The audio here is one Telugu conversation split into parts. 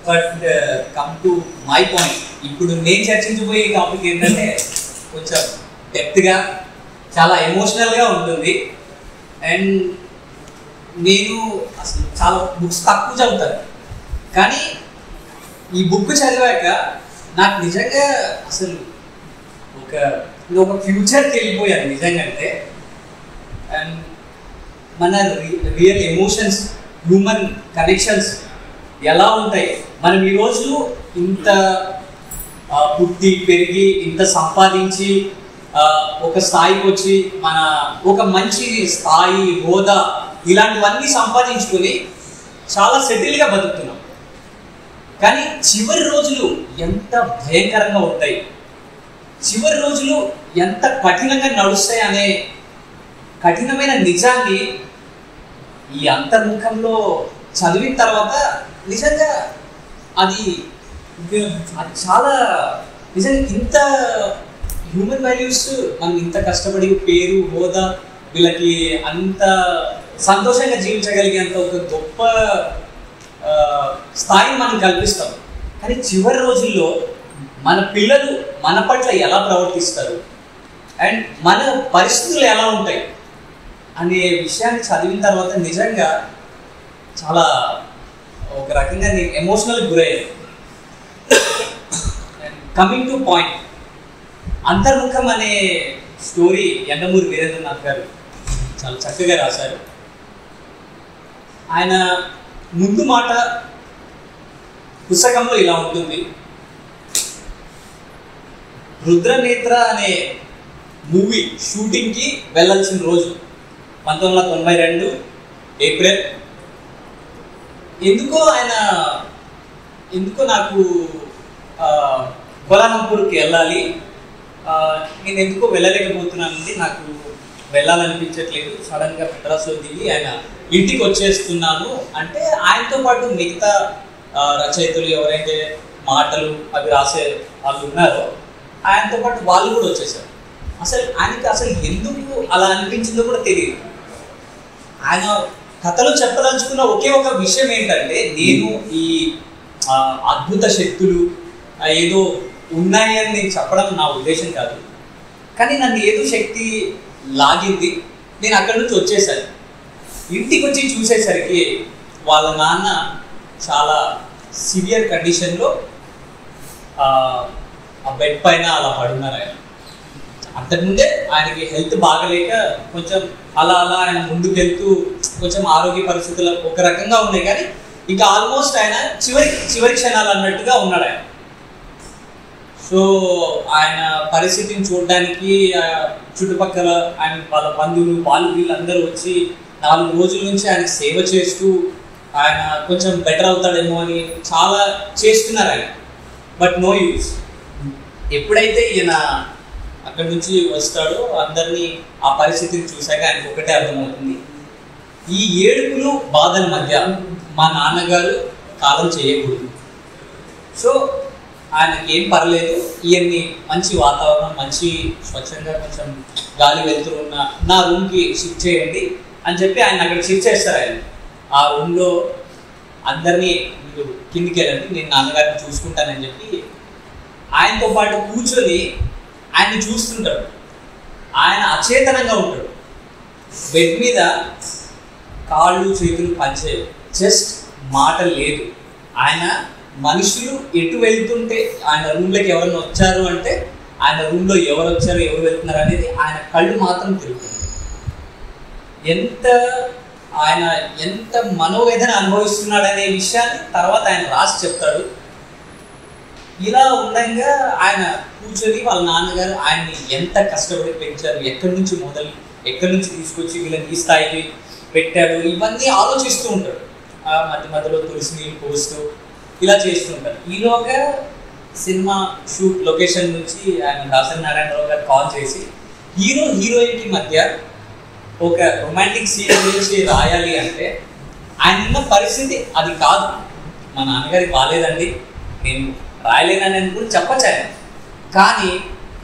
But come to my point, ఇప్పుడు నేను చర్చించబోయే టాపిక్ ఏంటంటే కొంచెం డెప్త్గా, చాలా ఎమోషనల్గా ఉంటుంది. అండ్ నేను అసలు చాలా బుక్స్ తక్కువ చదువుతాను, కానీ ఈ బుక్ చదివాక నాకు నిజంగా అసలు ఒక ఫ్యూచర్కి వెళ్ళిపోయాను నిజంగా. అంటే అండ్ మన రియల్ ఎమోషన్స్, హ్యూమన్ కనెక్షన్స్ ఎలా ఉంటాయి, మనం ఈరోజు ఇంత పుట్టి పెరిగి ఇంత సంపాదించి ఒక స్థాయికి వచ్చి మన ఒక మంచి స్థాయి, హోదా ఇలాంటివన్నీ సంపాదించుకొని చాలా సెటిల్గా బతుకుతున్నాం. కానీ చివరి రోజులు ఎంత భయంకరంగా ఉంటాయి, చివరి రోజులు ఎంత కఠినంగా నడుస్తాయి అనే కఠినమైన నిజాన్ని ఈ అంతర్ముఖంలో చదివిన తర్వాత నిజంగా అది చాలా నిజంగా ఇంత హ్యూమన్ వాల్యూస్ మనం ఇంత కష్టపడి పేరు, హోదా వీళ్ళకి అంత సంతోషంగా జీవించగలిగేంత ఒక గొప్ప స్థాయిని మనం కల్పిస్తాం. కానీ చివరి రోజుల్లో మన పిల్లలు మన పట్ల ఎలా ప్రవర్తిస్తారు అండ్ మన పరిస్థితులు ఎలా ఉంటాయి అనే విషయాన్ని చదివిన తర్వాత నిజంగా చాలా ఒక రకంగా నేను ఎమోషనల్గా గురయ్యాను. కమింగ్ టు పాయింట్, అంతర్ముఖం అనే స్టోరీ యండమూరి వీరేంద్రనాథ్ గారు చాలా చక్కగా రాశారు. ఆయన ముందు మాట పుస్తకంలో ఇలా ఉంటుంది: రుద్రనేత్ర అనే మూవీ షూటింగ్కి వెళ్ళాల్సిన రోజు 1992 ఏప్రిల్. ఎందుకో నాకు కోలాలంపూర్కి వెళ్ళాలి, నేను ఎందుకో వెళ్ళలేకపోతున్నానండి, నాకు వెళ్ళాలనిపించట్లేదు, సడన్గా మెడ్రాస్లో దిగి ఆయన ఇంటికి వచ్చేస్తున్నాను అంటే ఆయనతో పాటు మిగతా రచయితలు ఎవరైతే మాటలు అవి రాసే వాళ్ళు ఉన్నారో ఆయనతో పాటు వాళ్ళు కూడా వచ్చేసారు. ఆయనకి అసలు ఎందుకు అలా అనిపించిందో కూడా తెలియదు. ఆయన కథలో చెప్పదలుచుకున్న ఒకే ఒక విషయం ఏంటంటే, నేను ఈ అద్భుత శక్తులు ఏదో ఉన్నాయని నేను చెప్పడం నా ఉద్దేశం కాదు, కానీ నన్ను ఏదో శక్తి లాగింది, నేను అక్కడి నుంచి వచ్చేసాను. ఇంటికి వచ్చి చూసేసరికి వాళ్ళ నాన్న చాలా సివియర్ కండిషన్లో ఆ బెడ్ పైన అలా పడున్నారు. ఆయన అంతకుముందే ఆయనకి హెల్త్ బాగలేక కొంచెం అలా ఆయన ముందుకెళ్తూ కొంచెం ఆరోగ్య పరిస్థితులు ఒక రకంగా ఉన్నాయి, కానీ ఇంకా ఆల్మోస్ట్ ఆయన చివరి క్షణాలు అన్నట్టుగా ఉన్నాడు ఆయన. సో ఆయన పరిస్థితిని చూడడానికి చుట్టుపక్కల ఆయన వాళ్ళ బంధువులు వాళ్ళు వీళ్ళందరూ వచ్చి 4 రోజుల నుంచి ఆయన సేవ చేస్తూ ఆయన కొంచెం బెటర్ అవుతాడేమో అని చాలా చేస్తున్నారు ఆయన. But no use. ఎప్పుడైతే ఈయన అక్కడి నుంచి వస్తాడో అందరినీ ఆ పరిస్థితిని చూశాక ఆయనకు ఒకటే అర్థమవుతుంది: ఈ ఏడుపులు బాధల మధ్య మా నాన్నగారు కాలం చేయకూడదు. సో ఆయనకి ఏం పర్లేదు, ఇవన్నీ మంచి వాతావరణం, మంచి స్వచ్ఛంగా కొంచెం గాలి వెళ్తున్న ఉన్న నా రూమ్కి షిఫ్ట్ చేయండి అని చెప్పి ఆయన అక్కడ షిఫ్ట్ చేస్తారు. ఆయన ఆ రూమ్లో అందరినీ మీరు కిందికి వెళ్ళండి, నేను నాన్నగారిని చూసుకుంటానని చెప్పి ఆయనతో పాటు కూర్చొని ఆయన్ని చూస్తుంటాడు. ఆయన అచేతనంగా ఉంటాడు, బెడ్ మీద కాళ్ళు చేతులు పనిచేయవు, జస్ట్ మాట లేదు. ఆయన మనుషులు ఎటు వెళ్తుంటే ఆయన రూమ్లోకి ఎవరైనా వచ్చారు అంటే ఆయన రూమ్లో ఎవరు వచ్చారు ఎవరు వెళ్తున్నారు అనేది ఆయన కళ్ళు మాత్రం తిరుగుతుంది. ఆయన ఎంత మనోవేదన అనుభవిస్తున్నాడనే విషయాన్ని తర్వాత ఆయన రాసి చెప్తాడు. ఇలా ఉండగా ఆయన కూర్చొని వాళ్ళ నాన్నగారు ఆయన్ని ఎంత కష్టపడి పెంచారు, ఎక్కడి నుంచి తీసుకొచ్చి వీళ్ళని ఈ స్థాయికి పెట్టాడు, ఇవన్నీ ఆలోచిస్తూ ఉంటాడు. మధ్యలో తులసి నీళ్ళు పోస్తూ ఇలా చేస్తుంటారు. ఈలోగా సినిమా షూట్ లొకేషన్ నుంచి ఆయన దాసరి నారాయణరావు గారు కాల్ చేసి హీరోయిన్కి మధ్య ఒక రొమాంటిక్ సీన్ గురించి రాయాలి అంటే ఆయన ఉన్న పరిస్థితి అది కాదు, మా నాన్నగారికి బాగాలేదండి, నేను రాయలేనని కూడా చెప్పచ్చు ఆయన. కానీ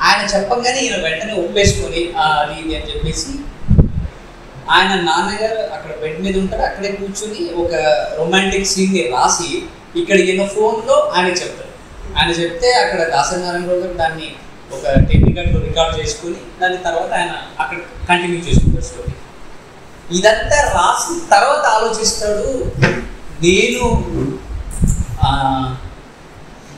ఆయన చెప్పగానే ఈయన వెంటనే ఒప్పేసుకొని అది ఇది అని చెప్పేసి ఆయన నాన్నగారు అక్కడ బెడ్ మీద ఉంటారు, అక్కడే కూర్చొని ఒక రొమాంటిక్ సీన్ని రాసి ఇక్కడ ఈయన ఫోన్లో ఆయన చెప్తారు. ఆయన చెప్తే అక్కడ దాసనారాయణ గారు దాన్ని ఒక టెక్నికల్ రికార్డ్ చేసుకుని దాని తర్వాత ఆయన అక్కడ కంటిన్యూ చేసుకుంటారు స్టోరీ. ఇదంతా రాసిన తర్వాత ఆలోచిస్తాడు, నేను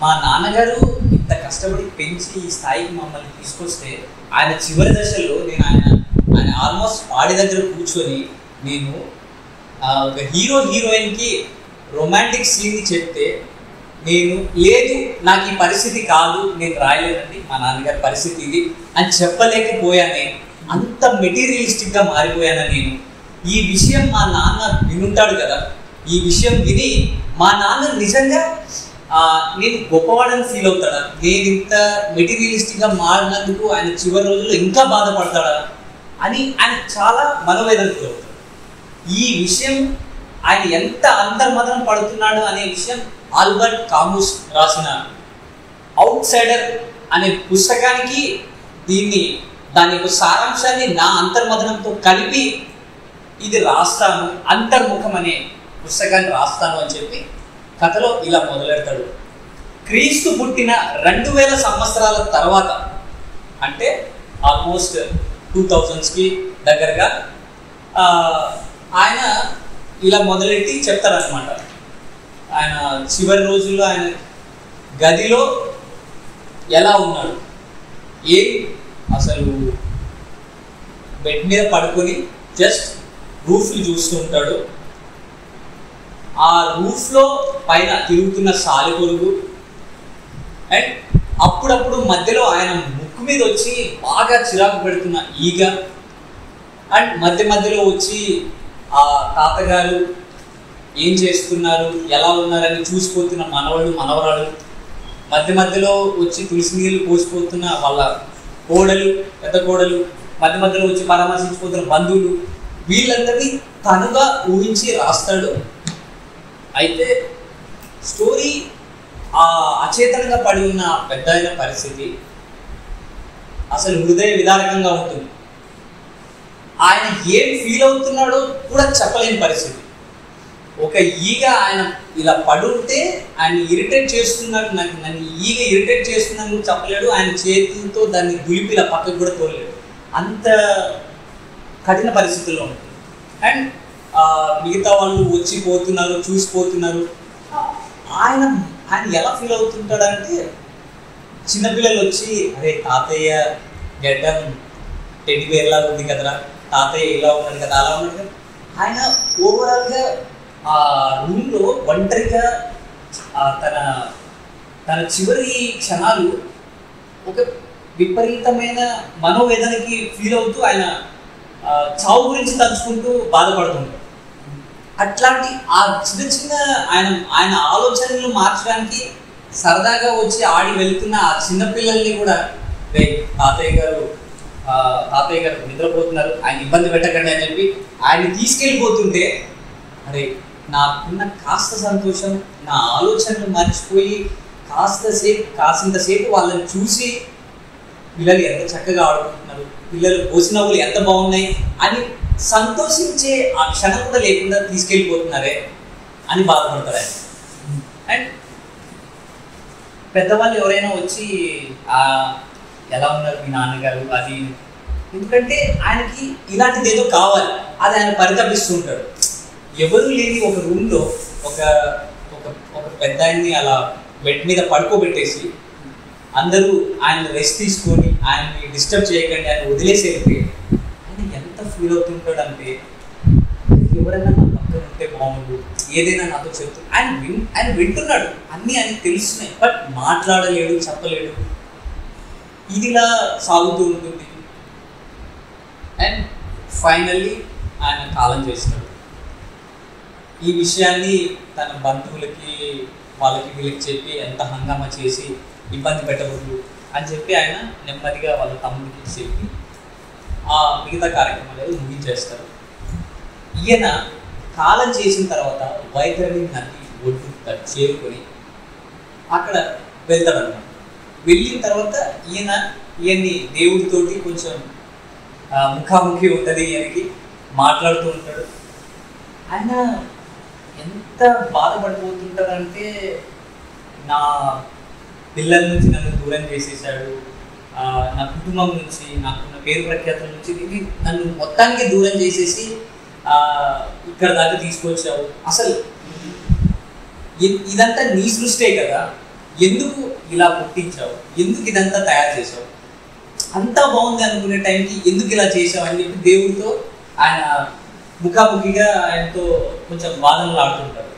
మా నాన్నగారు ఇంత కష్టపడి పెంచి ఈ స్థాయికి మమ్మల్ని తీసుకొస్తే ఆయన చివరి దశలో నేను ఆయన ఆల్మోస్ట్ పాడి దగ్గర కూర్చొని నేను ఒక హీరోయిన్కి రొమాంటిక్ సీన్ని చెప్తే నేను లేదు నాకు ఈ పరిస్థితి కాదు, నేను రాయలేదండి, మా నాన్నగారి పరిస్థితి ఇది అని చెప్పలేకపోయానే, అంత మెటీరియలిస్టిక్గా మారిపోయాను నేను. ఈ విషయం మా నాన్న వినుంటాడు కదా, ఈ విషయం విని మా నాన్న నిజంగా నేను గొప్పవాడని ఫీల్ అవుతాడా, నేను ఇంత మెటీరియలిస్టిక్గా మారినందుకు ఆయన చివరి రోజుల్లో ఇంకా బాధపడతాడా అని ఆయన చాలా మనోవేదన ఫీల్ అవుతాడు. ఈ విషయం ఆయన ఎంత అంతర్మదనం పడుతున్నాడు అనే విషయం ఆల్బర్ట్ కామూస్ రాసిన అవుట్ సైడర్ అనే పుస్తకానికి దాని యొక్క సారాంశాన్ని నా అంతర్మదనంతో కలిపి ఇది రాస్తాను, అంతర్ముఖం అనే పుస్తకాన్ని రాస్తాను అని చెప్పి కథలో ఇలా మొదలెడతాడు. క్రీస్తు పుట్టిన 2000 సంవత్సరాల తర్వాత, అంటే ఆల్మోస్ట్ 2000s దగ్గరగా ఆయన ఇలా మొదలెట్టి చెప్తారనమాట. ఆయన చివరి రోజుల్లో ఆయన గదిలో ఎలా ఉన్నాడు, అసలు బెడ్ మీద పడుకొని జస్ట్ రూఫ్ని చూస్తూ ఉంటాడు. ఆ రూఫ్లో పైన తిరుగుతున్న సాలిపురుగు అండ్ అప్పుడప్పుడు మధ్యలో ఆయన ముక్కు మీద వచ్చి బాగా చిరాకు పెడుతున్న ఈగ అండ్ మధ్యలో వచ్చి ఆ తాతగారు ఏం చేస్తున్నారు, ఎలా ఉన్నారని చూసిపోతున్న మనవళ్ళు మనవరాలు, మధ్యలో వచ్చి తులసి నీళ్ళు పోసిపోతున్న వాళ్ళ కోడలు, పెద్ద కోడలు, మధ్యలో వచ్చి పరామర్శించిపోతున్న బంధువులు, వీళ్ళందరినీ తనుగా ఊహించి రాస్తాడు. అయితే స్టోరీ అచేతనంగా పడి ఉన్న పెద్ద అయిన పరిస్థితి అసలు హృదయ విదారకంగా ఉంటుంది. ఆయన ఏం ఫీల్ అవుతున్నాడో కూడా చెప్పలేని పరిస్థితి. ఒక ఈగ ఆయన ఇలా పడుంటే ఆయన ఇరిటేట్ చేస్తున్నాడు, నన్ను ఈగ ఇరిటేట్ చేస్తున్నాను చెప్పలేడు, ఆయన చేతులతో దాన్ని దులిపి ఇలా పక్కకు కూడా తోలలేడు, అంత కఠిన పరిస్థితుల్లో ఉంటుంది. అండ్ మిగతా వాళ్ళు వచ్చి పోతున్నారు, చూసిపోతున్నారు. ఆయన ఎలా ఫీల్ అవుతుంటాడంటే, చిన్నపిల్లలు వచ్చి అరే తాతయ్య గడ్డం టెడ్డీ బేర్ లాగా ఉంది కదరా, తాతయ్య ఇలా ఉన్నాడు కదా, అలా ఉన్నాడు కదా. ఆయన ఓవరాల్గా ఆ రూమ్లో ఒంటరిగా తన చివరి క్షణాలు ఒక విపరీతమైన మనోవేదనకి ఫీల్ అవుతూ ఆయన చావు గురించి తలుచుకుంటూ బాధపడుతుంటాడు. అట్లాంటి ఆ చిన్న ఆయన ఆలోచనలు మార్చడానికి సరదాగా వచ్చి ఆడి వెళ్తున్న ఆ చిన్నపిల్లల్ని కూడా తాతయ్య గారు నిద్రపోతున్నారు, ఆయన ఇబ్బంది పెట్టకండి అని చెప్పి ఆయన తీసుకెళ్ళిపోతుంటే, అరే నాకున్న కాస్త సంతోషం, నా ఆలోచనలు మర్చిపోయి కాసింతసేపు వాళ్ళని చూసి పిల్లలు ఎంత చక్కగా ఆడుకుంటున్నారు, పిల్లలు పోసినవులు ఎంత బాగున్నాయి అని సంతోషించే ఆ క్షణం కూడా లేకుండా తీసుకెళ్ళిపోతున్నారే అని బాధపడతారు ఆయన. అండ్ పెద్దవాళ్ళు ఎవరైనా వచ్చి ఎలా ఉన్నారు మీ నాన్నగారు అది, ఎందుకంటే ఆయనకి ఇలాంటిది ఏదో కావాలి, అది ఆయన పరితపిస్తూ ఉంటాడు. ఎవరు లేని ఒక రూమ్లో ఒక పెద్ద ఆయన్ని అలా బెడ్ మీద పడుకోబెట్టేసి అందరూ ఆయన రెస్ట్ తీసుకొని ఆయన్ని డిస్టర్బ్ చేయకండి ఆయన వదిలేసి వెళ్ళిపోయి ఆయన ఎంత ఫీల్ అవుతుంటాడు అంటే, ఎవరైనా నా పక్కన ఉంటే బాగుండు, ఏదైనా నాతో చెప్తూ ఆయన వింటున్నాడు, అన్నీ ఆయనకు తెలుస్తున్నాయి, బట్ మాట్లాడలేడు, చెప్పలేడు. ఇదిలా సాగుతూ ఉంటుంది. అండ్ ఫైనల్లీ ఆయన కాలం చేస్తాడు. ఈ విషయాన్ని తన బంధువులకి వాళ్ళకి వీళ్ళకి చెప్పి ఎంత హంగామా చేసి ఇబ్బంది పెట్టకూడదు అని చెప్పి ఆయన నెమ్మదిగా వాళ్ళ తమ్ముడికి చెప్పి ఆ మిగతా కార్యక్రమాలు ముగించేస్తారు. ఈయన కాలం చేసిన తర్వాత వైతరణి నది ఒడ్డు చేరుకొని అక్కడ వెళ్తాడన్నమాట. వెళ్ళిన తర్వాత ఈయన్ని దేవుడితోటి కొంచెం ముఖాముఖి ఉంటుంది, ఈయనకి మాట్లాడుతూ ఉంటాడు. ఆయన ఎంత బాధపడిపోతుంటారంటే, నా పిల్లల నుంచి నన్ను దూరం చేసేసాడు, నా కుటుంబం నుంచి, నాకున్న పేరు ప్రఖ్యాతుల నుంచి ఇది నన్ను మొత్తానికి దూరం చేసేసి ఇక్కడ దాకా తీసుకొచ్చావు, అసలు ఇదంతా నీ సృష్టే కదా, ఎందుకు ఇలా పుట్టించావు, ఎందుకు ఇదంతా తయారు చేసావు, అంతా బాగుంది అనుకునే టైంకి ఎందుకు ఇలా చేసావు అని చెప్పి దేవుడితో ఆయన ముఖాముఖిగా ఆయనతో కొంచెం వాదనలు ఆడుతుంటాడు.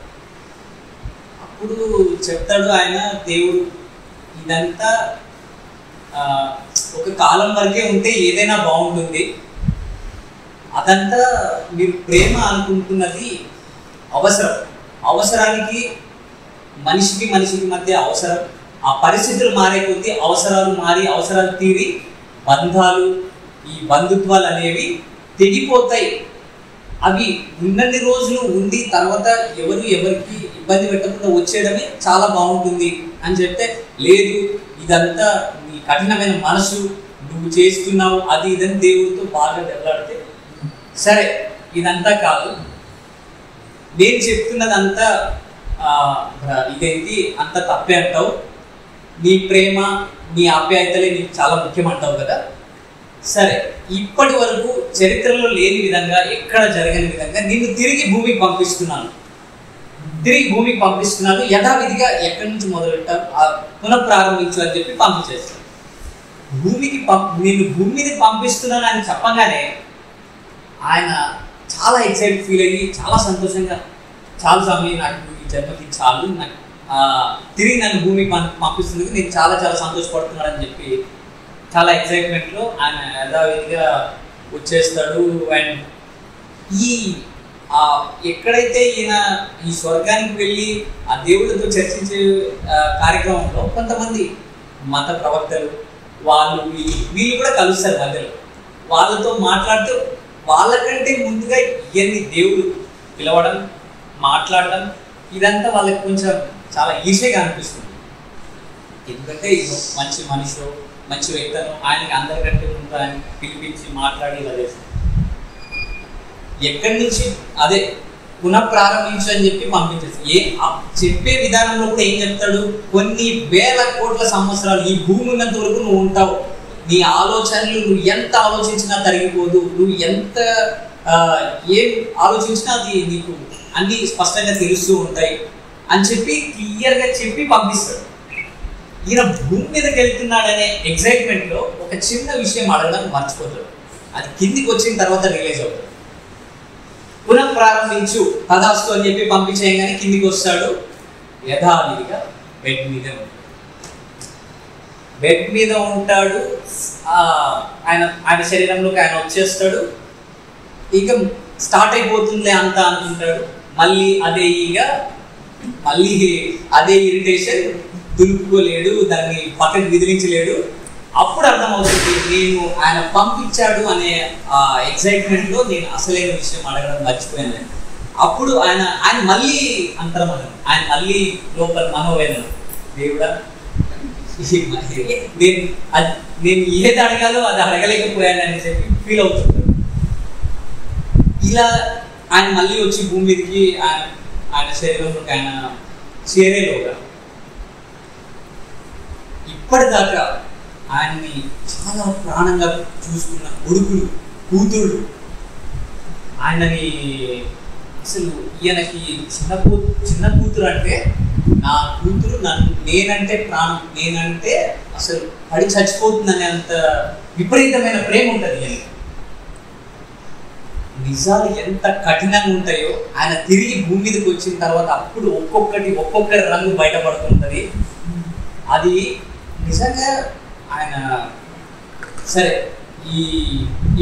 అప్పుడు చెప్తాడు ఆయన, దేవుడు ఇదంతా ఒక కాలం వరకే ఉంటే ఏదైనా బాగుంటుంది, అదంతా మీరు ప్రేమ అనుకుంటున్నది అవసరం, అవసరానికి మనిషికి మధ్య అవసరం, ఆ పరిస్థితులు మారే కొద్దీ అవసరాలు మారి అవసరాలు తీరి బంధాలు, ఈ బంధుత్వాలు అనేవి తెగిపోతాయి, అవి ఉన్నన్ని రోజులు ఉండి తర్వాత ఎవరికి ఇబ్బంది పెట్టకుండా వచ్చేయడమే చాలా బాగుంటుంది అని చెప్తే, లేదు ఇదంతా నీ కఠినమైన మనసు, నువ్వు చేస్తున్నావు అది ఇదని దేవుడితో బాగా దెబ్బలాడితే, సరే ఇదంతా కాదు, నేను చెప్తున్నదంతా ఇదేంటి అంత తప్పే అంటావు, నీ ప్రేమ నీ ఆప్యాయతలే నీకు చాలా ముఖ్యమంటావు కదా, సరే ఇప్పటి వరకు చరిత్రలో లేని విధంగా ఎక్కడ జరగని విధంగా నిన్ను తిరిగి భూమికి పంపిస్తున్నాను, యథావిధిగా ఎక్కడి నుంచి మొదలెట్టారు పునఃప్రారంభించు అని చెప్పి పంపించేస్తాను. నేను భూమి మీద పంపిస్తున్నాను అని చెప్పగానే ఆయన చాలా ఎక్సైట్ ఫీల్ అయ్యి చాలా సంతోషంగా, చాలా సమయం నాకు ఈ జన్మకి చాలు, నాకు తిరిగి నన్ను భూమికి పంపిస్తున్నందుకు నేను చాలా చాలా సంతోషపడుతున్నాడు అని చెప్పి చాలా ఎక్సైట్మెంట్లో ఆయన యథావిధిగా వచ్చేస్తాడు. అండ్ ఎక్కడైతే ఈయన ఈ స్వర్గానికి వెళ్ళి ఆ దేవుడితో చర్చించే కార్యక్రమంలో కొంతమంది మత ప్రవక్తలు వీళ్ళు కూడా కలుస్తారు మధ్యలో, వాళ్ళతో మాట్లాడుతూ వాళ్ళకంటే ముందుగా ఇవన్నీ దేవుడు పిలవడం, మాట్లాడడం, ఇదంతా వాళ్ళకి కొంచెం చాలా ఈజీగా అనిపిస్తుంది. ఎందుకంటే ఇది మంచి మనిషి, మంచి వ్యక్తులను ఆయనకి అందరికంటే ముందు ఆయన పిలిపించి మాట్లాడి ఇలా చేస్తారు. ఎక్కడి నుంచి అదే పునఃప్రారంభించు అని చెప్పి పంపించేసి చెప్పే విధానంలో కూడా ఏం చెప్తాడు, కొన్ని వేల కోట్ల సంవత్సరాలు ఈ భూమి ఉన్నంత వరకు నువ్వు ఉంటావు, నీ ఆలోచనలు నువ్వు ఎంత ఆలోచించినా తరిగిపోదు, నువ్వు ఎంత ఏం ఆలోచించినా అది నీకు అన్ని స్పష్టంగా తెలుస్తూ ఉంటాయి అని చెప్పి క్లియర్గా చెప్పి పంపిస్తాడు. ఈయన భూమి మీదకి వెళ్తున్నాడనే ఎక్సైట్మెంట్లో ఒక చిన్న విషయం అడగడానికి మర్చిపోతాడు, అది కిందికి వచ్చిన తర్వాత రిలీజ్ అవుతాడు. పునఃప్రారంభించు తదాస్తు అని చెప్పి పంపించేయగానే కిందికి వస్తాడు, యథావిధిగా బెడ్ మీద ఉంటాడు. ఆయన శరీరంలోకి ఆయన వచ్చేస్తాడు, ఇక స్టార్ట్ అయిపోతుందిలే అంతా అనుకుంటాడు. మళ్ళీ అదే ఇరిటేషన్, దులుపుకోలేడు, దాన్ని పక్కన విదిలించలేడు. అప్పుడు అర్థమవుతుంది నేను ఆయన పంపించాడు అనే ఎక్సైట్మెంట్లో నేను అసలైన విషయం అడగడం మర్చిపోయాను. అప్పుడు ఆయన మళ్ళీ అంతర్మనం, ఆయన మళ్ళీ లోపల మనోవేదన, దేవుడా నేను ఏది అడగాలో అది అడగలేకపోయాను అని చెప్పి ఫీల్ అవుతుంటాడు. ఇలా ఆయన మళ్ళీ వచ్చి భూమి మీదకి ఆయన శరీరంలోకి ఆయన చేరేలోగా ఇప్పటిదాకా ఆయన్ని చాలా ప్రాణంగా చూసుకున్న కొడుకులు, కూతుళ్ళు, ఆయనని అసలు ఈయనకి చిన్న కూతురు అంటే నా కూతురు నేనంటే ప్రాణం, నేనంటే అసలు పడి చచ్చిపోతుందనే అంత విపరీతమైన ప్రేమ ఉంటుంది ఈయనకి. నిజాలు ఎంత కఠినంగా ఉంటాయో ఆయన తిరిగి భూమి మీదకి వచ్చిన తర్వాత అప్పుడు ఒక్కొక్కటి రంగు బయటపడుతుంటుంది. అది నిజంగా ఆయన సరే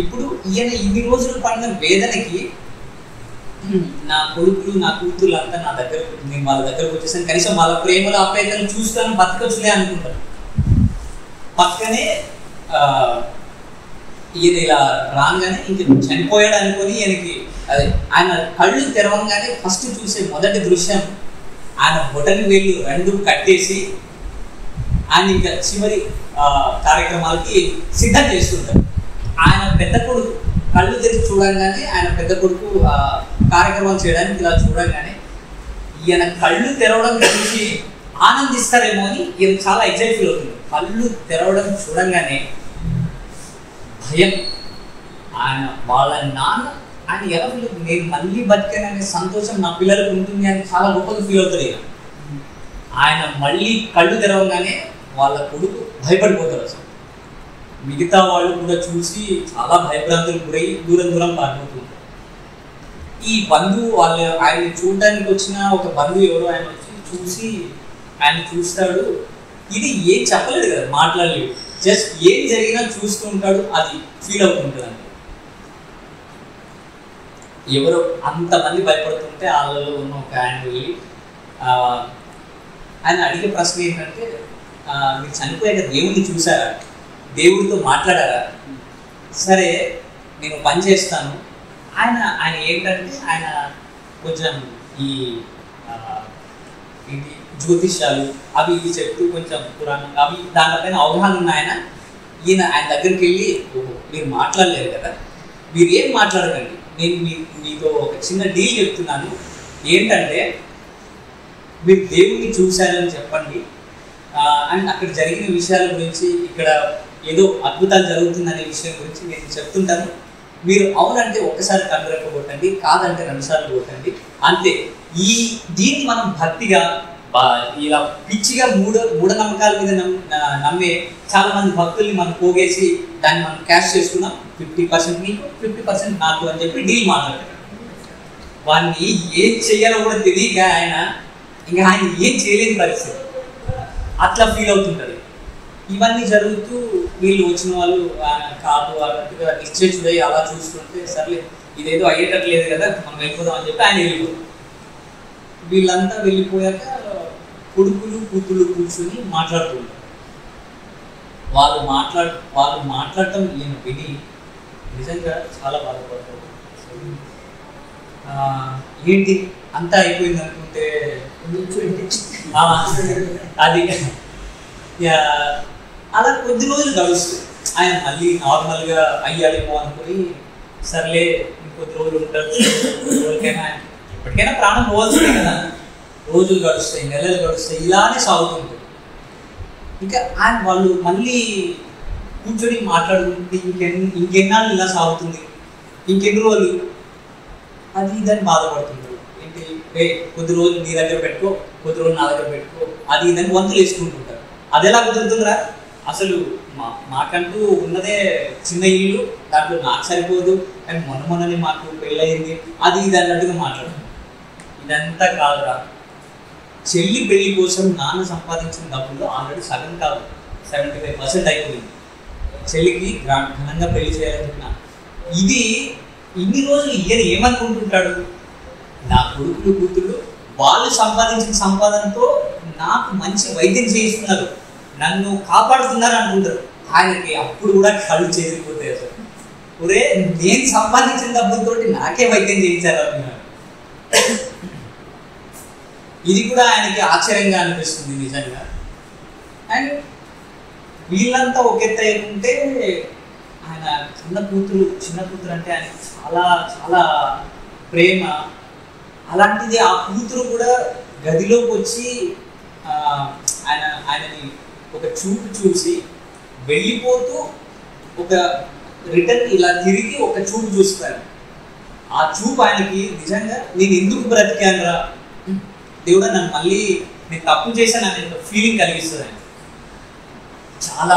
ఇప్పుడు ఈయన ఇన్ని రోజులు పడిన వేదనకి నా కొడుకులు నా కూతుర్లు అంతా నా దగ్గర, నేను వాళ్ళ దగ్గరకు వచ్చేసాను, కనీసం వాళ్ళ ప్రేమలు ఆప్యాయతలు చూస్తాను, బతకొచ్చులే అనుకుంటాను. పక్కనే ఈయన ఇలా రాగానే ఇంక చనిపోయాడు అనుకొని ఈయనకి అదే ఆయన కళ్ళు తెరవంగానే ఫస్ట్ చూసే మొదటి దృశ్యం ఆయన బొటని వేళ్ళు రెండు కట్టేసి ఆయన ఇంకా చివరి కార్యక్రమాలకి సిద్ధం చేస్తుంటారు. ఆయన పెద్ద కొడుకు కళ్ళు తెరిచి చూడంగానే ఆయన పెద్ద కొడుకు కార్యక్రమాలు చేయడానికి ఇలా చూడంగానే ఈయన కళ్ళు తెరవడం చూసి ఆనందిస్తారేమో అని ఈయన చాలా ఎగ్జైట్ ఫీల్ అవుతుంది. కళ్ళు తెరవడం చూడంగానే భయం. ఆయన వాళ్ళ నాన్న ఆయన ఎలా ఫీల్ అవుతుంది, నేను మళ్ళీ బతికాననే సంతోషం నా పిల్లలకు ఉంటుంది అని చాలా గొప్పగా ఫీల్ అవుతుంది. ఆయన మళ్ళీ కళ్ళు తెరవగానే వాళ్ళ కొడుకు భయపడిపోతారు. అసలు మిగతా వాళ్ళు కూడా చూసి చాలా భయభ్రాంతులు గురై దూరం దూరం పారిపోతుంది. ఈ బంధువు ఆయన చూడడానికి వచ్చిన ఒక బంధువు ఎవరో ఆయన వచ్చి చూసి ఆయన చూస్తాడు. ఇది ఏం చెప్పలేదు కదా, మాట్లాడలేదు, జస్ట్ ఏం జరిగినా చూస్తూ ఉంటాడు, అది ఫీల్ అవుతుంటుంది. అంటే ఎవరో అంతమంది భయపడుతుంటే వాళ్ళలో ఉన్న ఒక ఆయన వెళ్ళి ఆయన అడిగే ప్రశ్న ఏంటంటే, మీరు చనిపోయాక దేవుడిని చూసారా, దేవుడితో మాట్లాడారా? సరే నేను పని చేస్తాను. ఆయన ఏంటంటే ఆయన కొంచెం ఈ ఏంటి జ్యోతిష్యాలు అవి ఇవి చెప్తూ కొంచెం పురాణం అవి దానిపైన అవగాహన ఉన్న ఆయన దగ్గరికి వెళ్ళి, మీరు మాట్లాడలేరు కదా, మీరు ఏం మాట్లాడకండి, నేను మీతో ఒక చిన్న డీల్ చెప్తున్నాను. ఏంటంటే మీరు దేవుడిని చూశారని చెప్పండి, అండ్ అక్కడ జరిగిన విషయాల గురించి, ఇక్కడ ఏదో అద్భుతాలు జరుగుతుందనే విషయం గురించి నేను చెప్తుంటాను. మీరు అవునంటే ఒక్కసారి కన్నురెప్ప కొట్టండి, కాదంటే 2 సార్లు కొట్టండి, అంతే. దీన్ని మనం భక్తిగా ఇలా పిచ్చిగా మూఢనమ్మకాల మీద నమ్మే చాలా మంది భక్తుల్ని మనం పోగేసి దాన్ని మనం క్యాష్ చేసుకున్నాం. 50% నీకు 50% నాకు అని చెప్పి డీల్ మాట్లాడారు. వాడిని ఏం చెయ్యాలో కూడా తెలియక ఆయన ఏం చేయలేని పరిస్థితి, అట్లా ఫీల్ అవుతుంటుంది. ఇవన్నీ జరుగుతూ వీళ్ళు వచ్చిన వాళ్ళు కాదు అన్నట్టుగా నిశ్చయితుడై అలా చూస్తుంటే, సర్లే ఇదేదో అయ్యేటట్లేదు కదా, మనం వెళ్ళిపోదాం అని చెప్పి ఆయన వెళ్ళిపోతాం. వీళ్ళంతా వెళ్ళిపోయాక కొడుకులు కూతుళ్ళు కూర్చొని మాట్లాడుతుంటారు. వాళ్ళు మాట్లాడటం ఈయన విని నిజంగా చాలా బాధపడతారు. ఏంటి అంతా అయిపోయింది అనుకుంటే అది అలా కొద్ది రోజులు గడుస్తుంది. ఆయన మళ్ళీ నార్మల్గా అయ్యాడేమో అనుకుని, సర్లే ఇంకొద్ది రోజులు ఉంటాడు, ఎప్పటికైనా ప్రాణం పోవాల్సిందే కదా. రోజులు గడుస్తాయి, నెలలు గడుస్తాయి, ఇలానే సాగుతుంది. ఇంకా వాళ్ళు మళ్ళీ కూర్చొని మాట్లాడుకుంటే ఇంకెన్నాళ్ళు ఇలా సాగుతుంది, ఇంకెన్ని రోజులు అది ఇదని బాధపడుతుంది. ఏంటి కొద్ది రోజులు నీ దగ్గర పెట్టుకో, కొద్ది రోజులు నా దగ్గర పెట్టుకో, అది ఇదని వంతులు వేసుకుంటుంటారు. అది ఎలా కుదురుతుందిరా, అసలు మాకంటూ ఉన్నదే చిన్న ఇల్లు, దాంట్లో నాకు సరిపోదు, అండ్ మొన్ననే మాకు పెళ్ళయింది, అది ఇది అన్నట్టుగా మాట్లాడు. ఇదంతా కాదురా, చెల్లి పెళ్లి కోసం నాన్న సంపాదించిన డబ్బుల్లో ఆల్రెడీ సగం కాదు 75% అయిపోయింది. చెల్లికి ఘనంగా పెళ్లి చేయాలనుకున్నా. ఇది ఇన్ని రోజులు ఈయన ఏమనుకుంటుంటాడు, నా కొడుకులు కూతుళ్ళు వాళ్ళు సంపాదించిన సంపాదనతో నాకు మంచి వైద్యం చేయిస్తున్నారు, నన్ను కాపాడుతున్నారు అనుకుంటారు. ఆయనకి అప్పుడు కూడా కళ్ళు చేరిపోతాయి. అసలు ఒరే, నేను సంపాదించిన డబ్బులతో నాకే వైద్యం చేయించారు అనుకున్నాడు. ఇది కూడా ఆయనకి ఆశ్చర్యంగా అనిపిస్తుంది నిజంగా. అండ్ వీళ్ళంతా ఒకెత్త ఏంటంటే, ఆయన చిన్న కూతురు అంటే ఆయనకి చాలా చాలా ప్రేమ. అలాంటిది ఆ కూతురు కూడా గదిలోకి వచ్చి ఆయనని ఒక చూపు చూసి వెళ్ళిపోతూ ఒక రిటర్న్ ఇలా తిరిగి ఒక చూపు చూస్తాడు. ఆ చూపు ఆయనకి నిజంగా నేను ఎందుకు బ్రతికానురా దేవుడా, నన్ను మళ్ళీ నేను తప్పు చేశాను అనే ఫీలింగ్ కలిగిస్తుంది. ఆయన చాలా